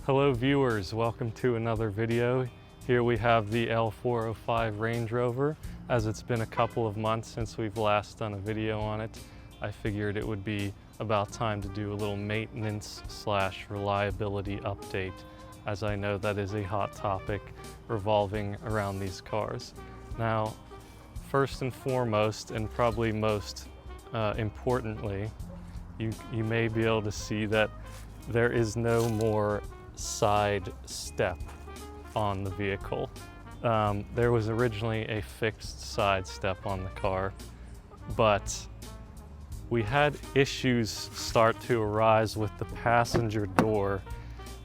Hello viewers, welcome to another video. Here we have the L405 Range Rover. As it's been a couple of months since we've last done a video on it, I figured it would be about time to do a little maintenance / reliability update, as I know that is a hot topic revolving around these cars. Now, first and foremost, and probably most importantly, you may be able to see that there is no more side step on the vehicle. There was originally a fixed side step on the car, but we had issues start to arise with the passenger door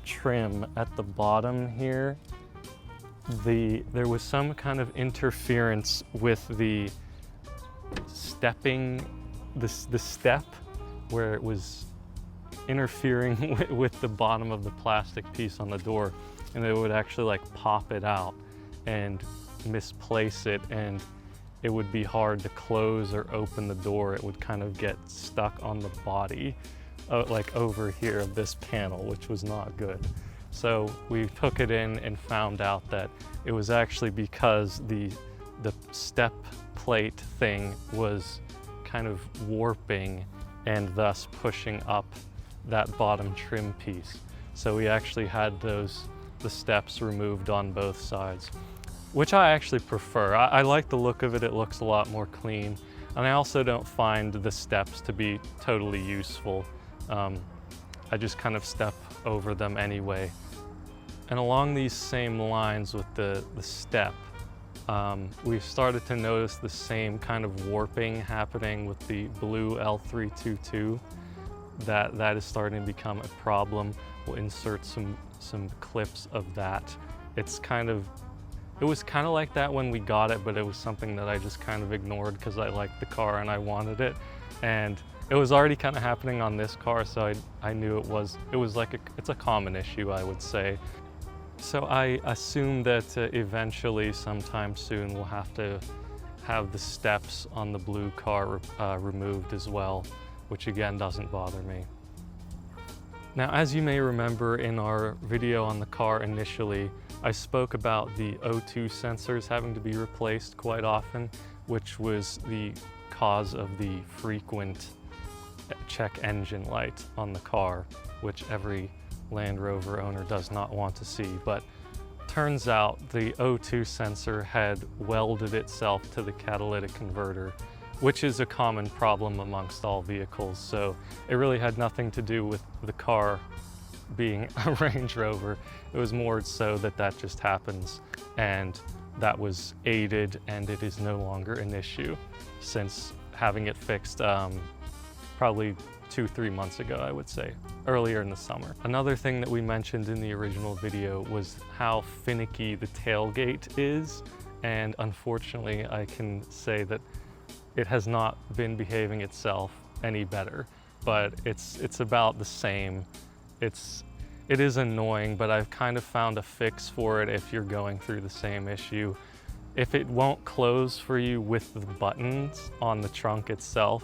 trim at the bottom here. There was some kind of interference with the stepping, the step, where it was interfering with the bottom of the plastic piece on the door, and it would actually like pop it out and misplace it, and it would be hard to close or open the door. It would kind of get stuck on the body, like over here of this panel, which was not good. So we took it in and found out that it was actually because the step plate thing was kind of warping and thus pushing up that bottom trim piece. So we actually had the steps removed on both sides, which I actually prefer. I like the look of it. It looks a lot more clean. And I also don't find the steps to be totally useful. I just kind of step over them anyway. And along these same lines with the step, we started to notice the same kind of warping happening with the blue L322. That is starting to become a problem. We'll insert some clips of that. It was kind of like that when we got it, but it was something that I just kind of ignored because I liked the car and I wanted it. And it was already kind of happening on this car, so I knew it's a common issue, I would say. So I assume that eventually, sometime soon, we'll have to have the steps on the blue car removed as well, which again doesn't bother me. Now, as you may remember in our video on the car initially, I spoke about the O2 sensors having to be replaced quite often, which was the cause of the frequent check engine light on the car, which every Land Rover owner does not want to see. But turns out the O2 sensor had welded itself to the catalytic converter, which is a common problem amongst all vehicles. So it really had nothing to do with the car being a Range Rover. It was more so that just happens, and that was aided, and it is no longer an issue since having it fixed probably 2-3 months ago, I would say, earlier in the summer. Another thing that we mentioned in the original video was how finicky the tailgate is, and unfortunately I can say that it has not been behaving itself any better, but it's about the same. It is annoying, but I've kind of found a fix for it if you're going through the same issue. If it won't close for you with the buttons on the trunk itself,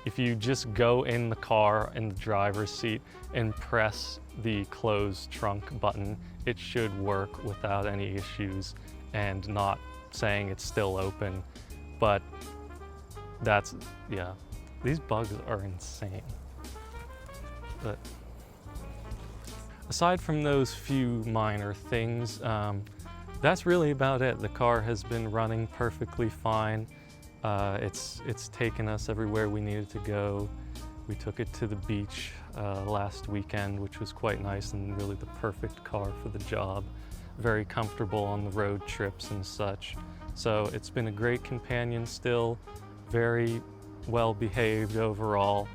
if you just go in the car in the driver's seat and press the close trunk button, it should work without any issues and not saying it's still open. But yeah, these bugs are insane. But aside from those few minor things, that's really about it. The car has been running perfectly fine. It's taken us everywhere we needed to go. We took it to the beach last weekend, which was quite nice and really the perfect car for the job. Very comfortable on the road trips and such. So it's been a great companion still, very well behaved overall.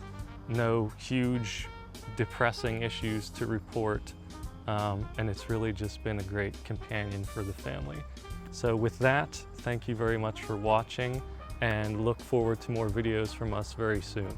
No huge depressing issues to report. And it's really just been a great companion for the family. So with that, thank you very much for watching, and look forward to more videos from us very soon.